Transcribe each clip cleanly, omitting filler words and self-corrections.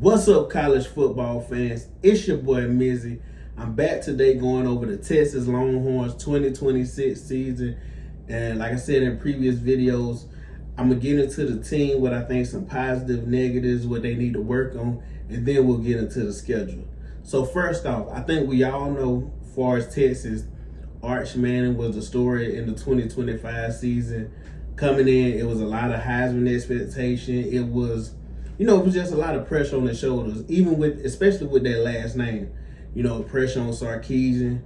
What's up, college football fans? It's your boy Mizzy. I'm back today going over the Texas Longhorns 2026 season. And like I said in previous videos, I'm going to get into the team, what I think some positive, negatives, what they need to work on, and then we'll get into the schedule. So first off, I think we all know, as far as Texas, Arch Manning was the story in the 2025 season. Coming in, it was a lot of Heisman expectation. It was just a lot of pressure on the shoulders, especially with that last name. Pressure on Sarkisian.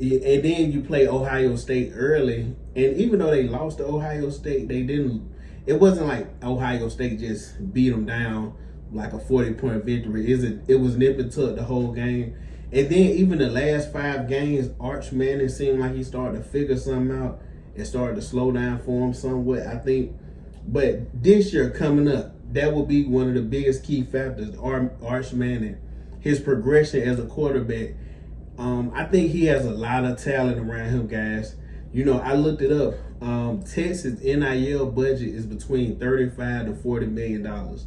And then you play Ohio State early. And even though they lost to Ohio State, it wasn't like Ohio State just beat them down like a 40-point victory. It was nip and tuck the whole game. And then even the last 5 games, Arch Manning seemed like he started to figure something out. It started to slow down for him somewhat, I think. But this year coming up, that will be one of the biggest key factors, Arch Manning, his progression as a quarterback. I think he has a lot of talent around him, guys. I looked it up. Texas NIL budget is between $35 to $40 million.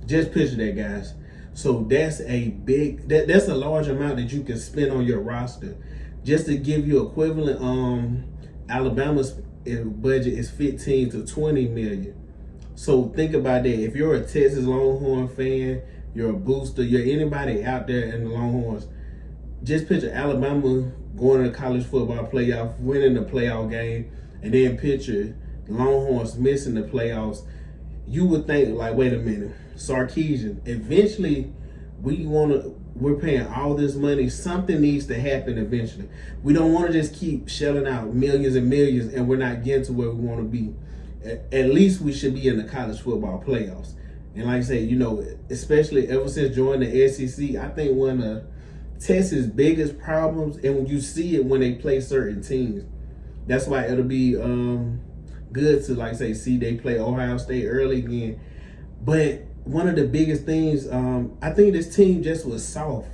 Just picture that, guys. So that's that's a large amount that you can spend on your roster. Just to give you equivalent, Alabama's budget is 15 to 20 million. So think about that. If you're a Texas Longhorn fan, you're a booster, you're anybody out there in the Longhorns, just picture Alabama going to the college football playoff, winning the playoff game, and then picture the Longhorns missing the playoffs. You would think, like, wait a minute, Sarkisian, eventually we're paying all this money. Something needs to happen eventually. We don't want to just keep shelling out millions and millions and we're not getting to where we want to be. At least we should be in the college football playoffs. And like I say, especially ever since joining the SEC, I think one of Texas' biggest problems, and when you see it when they play certain teams, that's why it'll be good to, like I say, see they play Ohio State early again. But one of the biggest things, I think this team just was soft.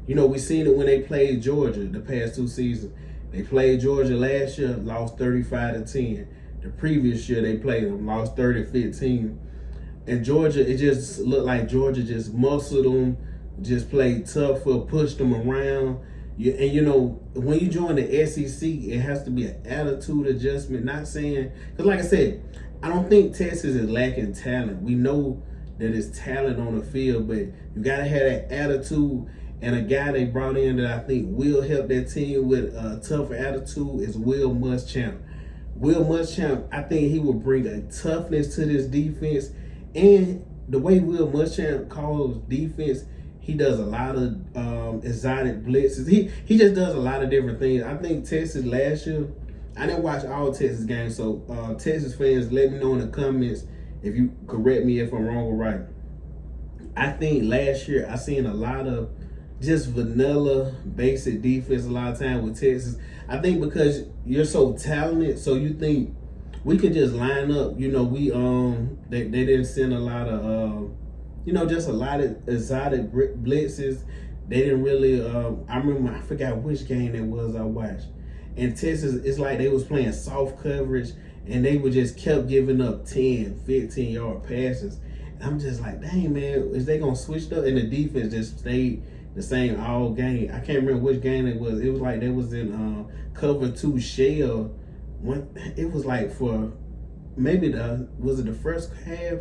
We seen it when they played Georgia the past 2 seasons. They played Georgia last year, lost 35 to 10. The previous year they played them, lost 30-15. And Georgia, it just looked like Georgia just muscled them, just played tough, pushed them around. And when you join the SEC, it has to be an attitude adjustment. Not saying, because like I said, I don't think Texas is lacking talent. We know that it's talent on the field, but you got to have that attitude. And a guy they brought in that I think will help that team with a tougher attitude is Will Muschamp. Will Muschamp, I think he will bring a toughness to this defense. And the way Will Muschamp calls defense, he does a lot of exotic blitzes. He just does a lot of different things. I think Texas last year, I didn't watch all Texas games, so Texas fans, let me know in the comments if you correct me if I'm wrong or right. I think last year I seen a lot of just vanilla, basic defense a lot of time with Texas. I think because you're so talented, so you think we could just line up. They didn't send a lot of, just a lot of exotic blitzes. They didn't really, I forgot which game it was I watched. And Texas, it's like they was playing soft coverage and they would just kept giving up 10, 15-yard passes. And I'm just like, dang, man, is they going to switch up? And the defense just stayed the same all game. I can't remember which game it was. It was like they was in cover 2 shell. It was like for maybe was it the first half?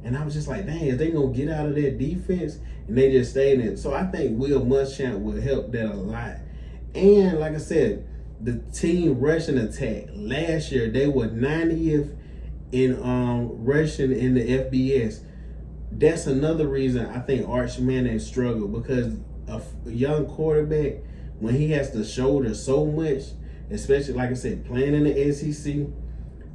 And I was just like, dang, is they gonna get out of their defense? And they just stayed in it. So I think Will Muschamp will help that a lot. And like I said, the team rushing attack last year, they were 90th in rushing in the FBS. That's another reason I think Arch Manning struggled, because a young quarterback, when he has to shoulder so much, especially like I said, playing in the SEC,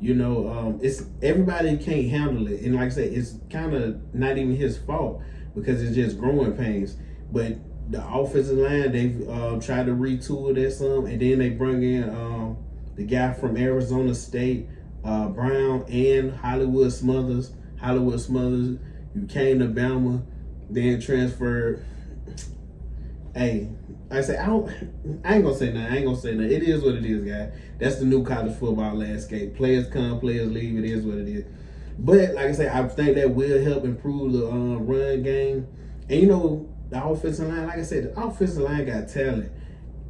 it's everybody can't handle it. And like I said, it's kind of not even his fault because it's just growing pains. But the offensive line, they've tried to retool that some, and then they bring in the guy from Arizona State, Brown, and Hollywood Smothers. You came to Bama, then transferred. Hey, I ain't gonna say nothing. It is what it is, guys. That's the new college football landscape. Players come, players leave. It is what it is. But like I say, I think that will help improve the run game. And you know, the offensive line, like I said, the offensive line got talent.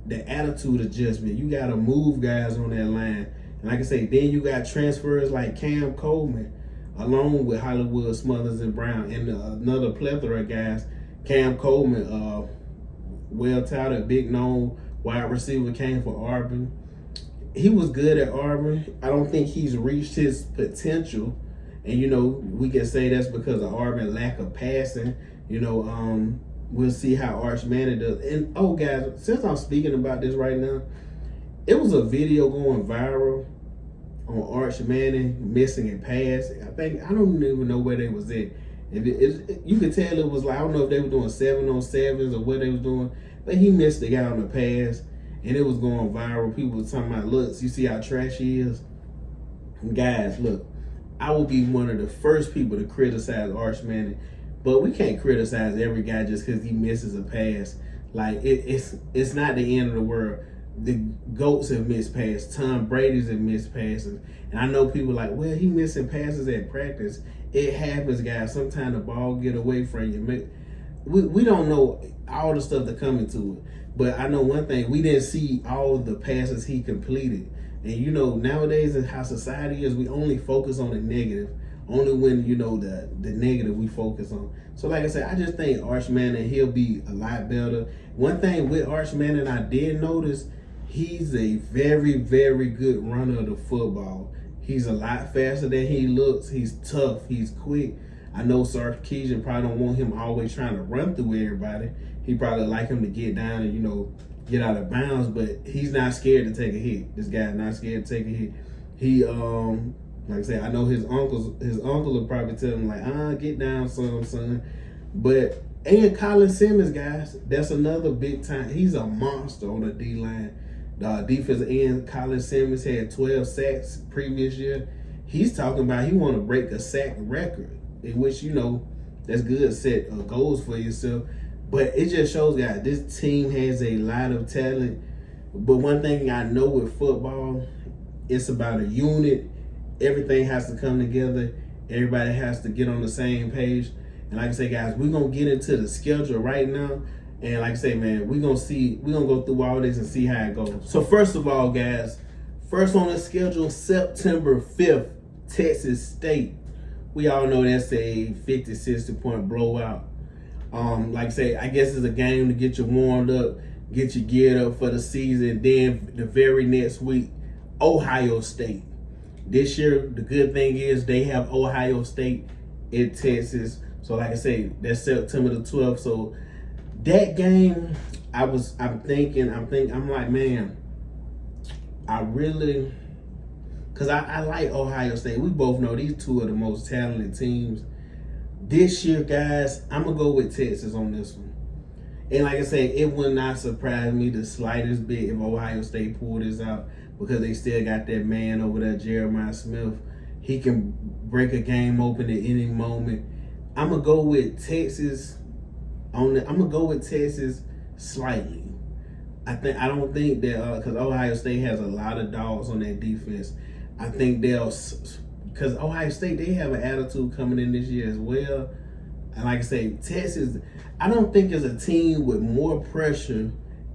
The attitude adjustment, you got to move guys on that line. And like I say, then you got transfers like Cam Coleman, along with Hollywood, Smothers, and Brown, and another plethora of guys. Cam Coleman, well-touted, big-known wide receiver, came for Auburn. He was good at Auburn. I don't think he's reached his potential. And, you know, we can say that's because of Auburn lack of passing. You know, we'll see how Arch Manning does. And, oh, guys, since I'm speaking about this right now, it was a video going viral on Arch Manning missing a pass. I don't even know where they was at. You could tell it was like, I don't know if they were doing 7-on-7s or what they was doing, but he missed the guy on the pass, and it was going viral. People were talking about, look, you see how trash he is? And guys, look, I will be one of the first people to criticize Arch Manning, but we can't criticize every guy just because he misses a pass. Like, it's not the end of the world. The GOATs have missed passes. Tom Brady's have missed passes. And I know people like, well, he missing passes at practice. It happens, guys. Sometimes the ball get away from you. We don't know all the stuff that come into it. But I know one thing. We didn't see all the passes he completed. And, you know, nowadays in how society is, we only focus on the negative. Only when, you know, the negative we focus on. So, like I said, I just think Arch Manning, he'll be a lot better. One thing with Arch Manning I did notice, he's a very, very good runner of the football. He's a lot faster than he looks. He's tough. He's quick. I know Sarkisian probably don't want him always trying to run through everybody. He probably like him to get down and, you know, get out of bounds, but he's not scared to take a hit. This guy's not scared to take a hit. He, like I said, I know his uncle will probably tell him, like, get down, son. But, and Colin Simmons, guys, that's another big time. He's a monster on the D-line. The defensive end, Colin Simmons, had 12 sacks previous year. He's talking about he want to break a sack record, in which, you know, that's good set goals for yourself. But it just shows, guys, this team has a lot of talent. But one thing I know with football, it's about a unit. Everything has to come together. Everybody has to get on the same page. And like I say, guys, we're going to get into the schedule right now. And like I say, man, we're going to go through all this and see how it goes. So first of all, guys, first on the schedule, September 5th, Texas State. We all know that's a 50, 60-point blowout. Like I say, I guess it's a game to get you warmed up, get you geared up for the season. Then the very next week, Ohio State. This year, the good thing is they have Ohio State in Texas. So like I say, that's September the 12th. So that game, I'm like, man, because I like Ohio State. We both know these two are the most talented teams. This year, guys, I'm going to go with Texas on this one. And like I said, it would not surprise me the slightest bit if Ohio State pulled this out, because they still got that man over there, Jeremiah Smith. He can break a game open at any moment. I'm going to go with Texas slightly. I don't think that because Ohio State has a lot of dogs on that defense. I think because Ohio State, they have an attitude coming in this year as well. And like I say, Texas, I don't think there's a team with more pressure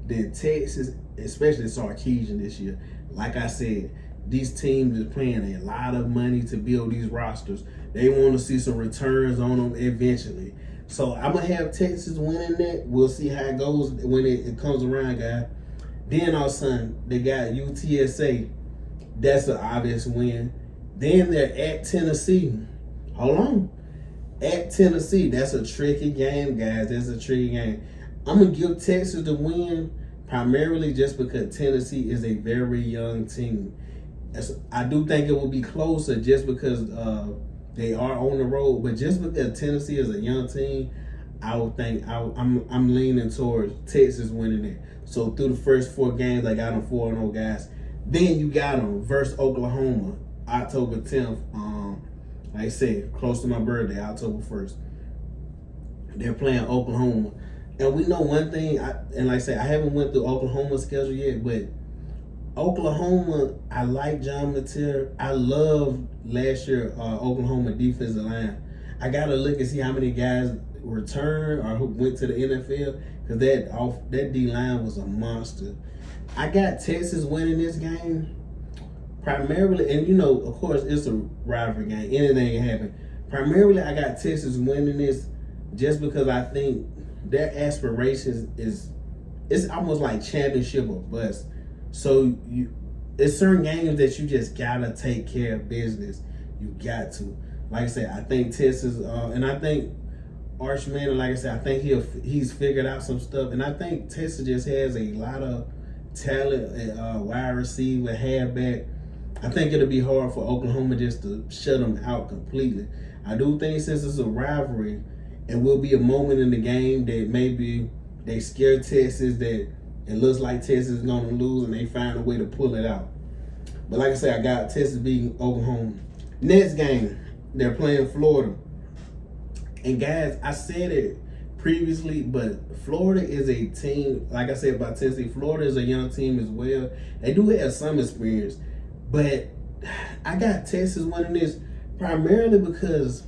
than Texas, especially Sarkisian this year. Like I said, these teams are paying a lot of money to build these rosters. They want to see some returns on them eventually. So I'm going to have Texas winning that. We'll see how it goes when it comes around, guys. Then all of a sudden, they got UTSA. That's an obvious win. Then they're at Tennessee. Hold on. At Tennessee. That's a tricky game, guys. That's a tricky game. I'm going to give Texas the win primarily just because Tennessee is a very young team. I do think it will be closer just because they are on the road, but just because Tennessee is a young team, I would think I'm leaning towards Texas winning it. So through the first 4 games, I got them 4-0, guys. Then you got them versus Oklahoma, October 10th. Like I said, close to my birthday, October 1st. They're playing Oklahoma, and we know one thing. And like I said, I haven't went through Oklahoma's schedule yet, but Oklahoma, I like John Mateer. I love last year Oklahoma defensive line. I gotta look and see how many guys return or who went to the NFL, because that D-line was a monster. I got Texas winning this game primarily, and of course, it's a rivalry game. Anything can happen. Primarily, I got Texas winning this just because I think their aspirations it's almost like championship or bust. So it's certain games that you just gotta take care of business. You got to. Like I said, I think Texas, and I think Archman, like I said, I think he's figured out some stuff, and I think Texas just has a lot of talent, wide receiver, halfback. I think it'll be hard for Oklahoma just to shut them out completely. I do think since it's a rivalry, it will be a moment in the game that maybe they scare Texas, that it looks like Texas is going to lose, and they find a way to pull it out. But like I said, I got Texas beating Oklahoma. Next game, they're playing Florida. And guys, I said it previously, but Florida is a team, like I said about Tennessee, Florida is a young team as well. They do have some experience, but I got Texas winning this primarily because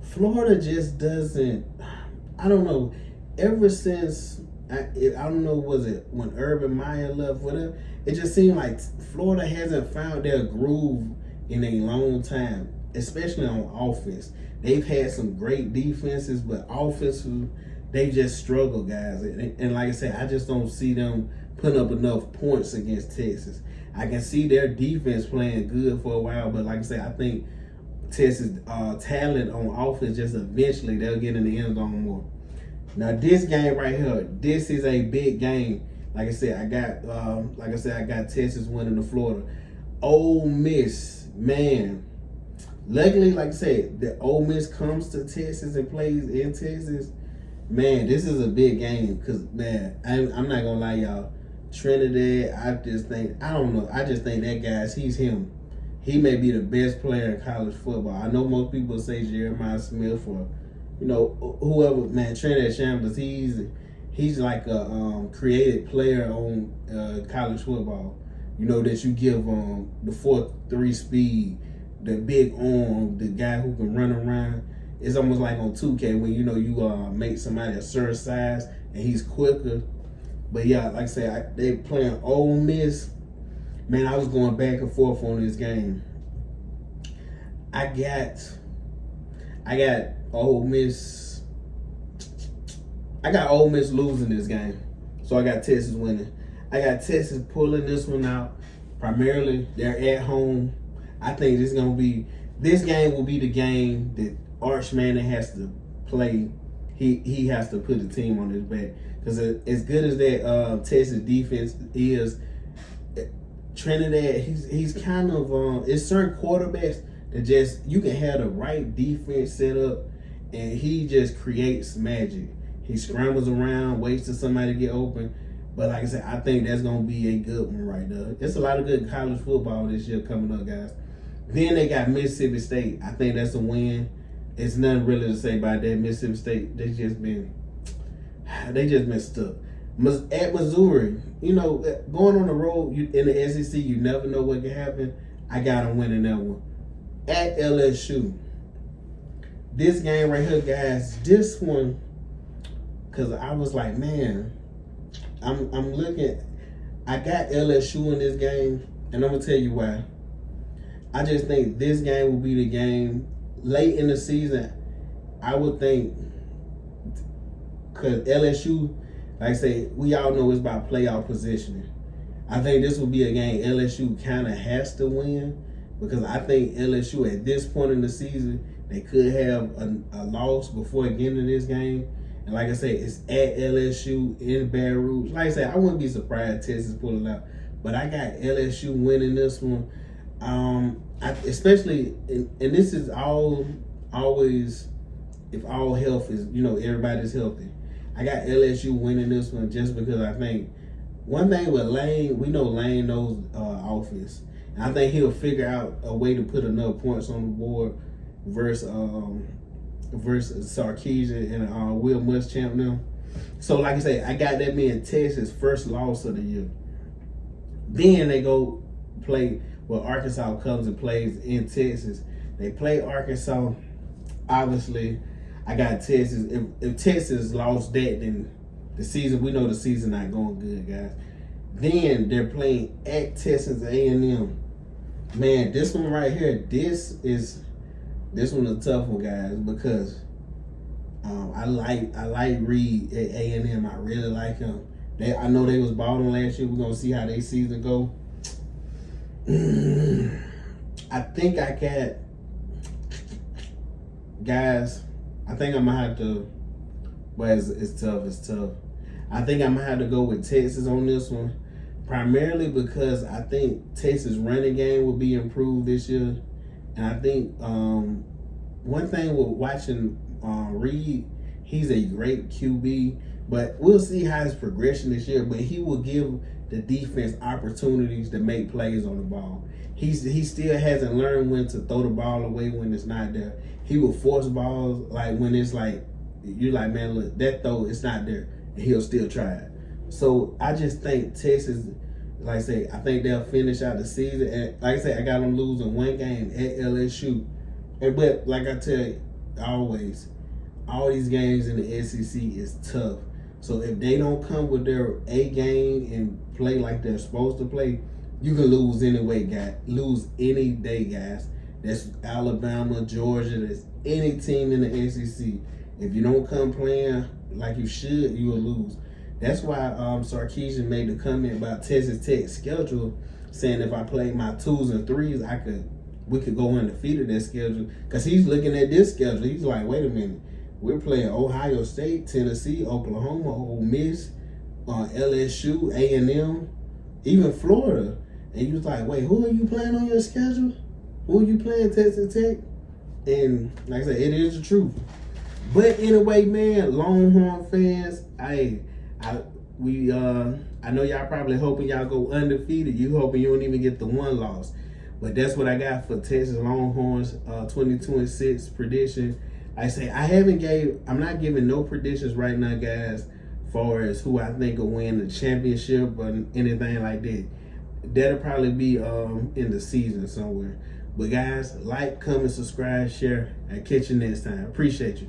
Florida just doesn't, I don't know, ever since, I don't know, was it when Urban Meyer left, whatever, it just seemed like Florida hasn't found their groove in a long time, especially on offense. They've had some great defenses, but offensive, they just struggle, guys. And like I said, I just don't see them putting up enough points against Texas. I can see their defense playing good for a while, but like I said, I think Texas talent on offense, just eventually they'll get in the end zone more. Now this game right here, this is a big game. Like I said, I got Texas winning the Florida. Ole Miss, man. Luckily, like I said, the Ole Miss comes to Texas and plays in Texas. Man, this is a big game because, man, I'm not going to lie, y'all. Trinidad, I just think that guy's, he's him. He may be the best player in college football. I know most people say Jeremiah Smith or, whoever, man, Trinidad Shambles, he's like a created player on college football. That you give the 4.3 speed, the big arm, the guy who can run around. It's almost like on 2K when you make somebody a certain size and he's quicker. But yeah, like I said, they playing Ole Miss. Man, I was going back and forth on this game. I got Ole Miss. I got Ole Miss losing this game, so I got Texas winning. I got Texas pulling this one out. Primarily, they're at home. I think this game will be the game that Arch Manning has to play. He has to put the team on his back, because as good as that Texas defense is, Trinidad, he's kind of it's certain quarterbacks that just, you can have the right defense set up and he just creates magic. He scrambles around, waits till somebody get open. But like I said, I think that's going to be a good one right there. There's a lot of good college football this year coming up, guys. Then they got Mississippi State. I think that's a win. It's nothing really to say about that. Mississippi State, they just been stuck. At Missouri, going on the road in the SEC, you never know what can happen. I got them winning that one. At LSU, this game right here, guys, this one, because I was like, man, I'm looking. I got LSU in this game, and I'm gonna tell you why. I just think this game will be the game late in the season. I would think, because LSU, like I say, we all know it's about playoff positioning. I think this will be a game LSU kind of has to win, because I think LSU at this point in the season, they could have a loss before getting to this game. And like I said, it's at LSU in Baton Rouge. Like I said, I wouldn't be surprised if Texas pull it out. But I got LSU winning this one. Especially, and this is always, if all health is, everybody's healthy. I got LSU winning this one just because I think one thing with Lane, we know Lane knows offense. And I think he'll figure out a way to put enough points on the board versus Sarkisian and Will Muschamp now. So like I say, I got that being Texas' first loss of the year. Then they go play, Arkansas comes and plays in Texas. They play Arkansas. Obviously, I got Texas. If Texas lost that, then we know the season not going good, guys. Then they're playing at Texas A&M. Man, this one right here, this one a tough one, guys, because I like Reed at A&M. I really like him. I know they was balling last year. We're gonna see how their season go. I think I got, guys. I think I'm gonna have to. Well, it's tough. It's tough. I think I'm gonna have to go with Texas on this one, primarily because I think Texas running game will be improved this year, and I think one thing with watching Reed, he's a great QB, but we'll see how his progression this year. But he will give the defense opportunities to make plays on the ball. He still hasn't learned when to throw the ball away when it's not there. He will force balls like when it's like you're like, man, look, that throw, it's not there, and he'll still try it. So I just think Texas, like I say, I think they'll finish out the season. And like I say, I got them losing one game at LSU. But like I tell you, always, all these games in the SEC is tough. So if they don't come with their A game and play like they're supposed to play, you can lose anyway, guys. Lose any day, guys. That's Alabama, Georgia, that's any team in the SEC. If you don't come playing like you should, you will lose. That's why Sarkisian made the comment about Texas Tech's schedule, saying if I played my 2s and 3s, we could go undefeated that schedule. Because he's looking at this schedule. He's like, wait a minute. We're playing Ohio State, Tennessee, Oklahoma, Ole Miss, LSU, A&M, even Florida. And he was like, wait, who are you playing on your schedule? Who are you playing, Texas Tech? And like I said, it is the truth. But anyway, man, Longhorn fans, I know y'all probably hoping y'all go undefeated. You hoping you don't even get the one loss. But that's what I got for Texas Longhorns 2026 prediction. I say I'm not giving no predictions right now, guys, far as who I think will win the championship or anything like that. That'll probably be in the season somewhere. But guys, like, comment, subscribe, share, and catch you next time. Appreciate you.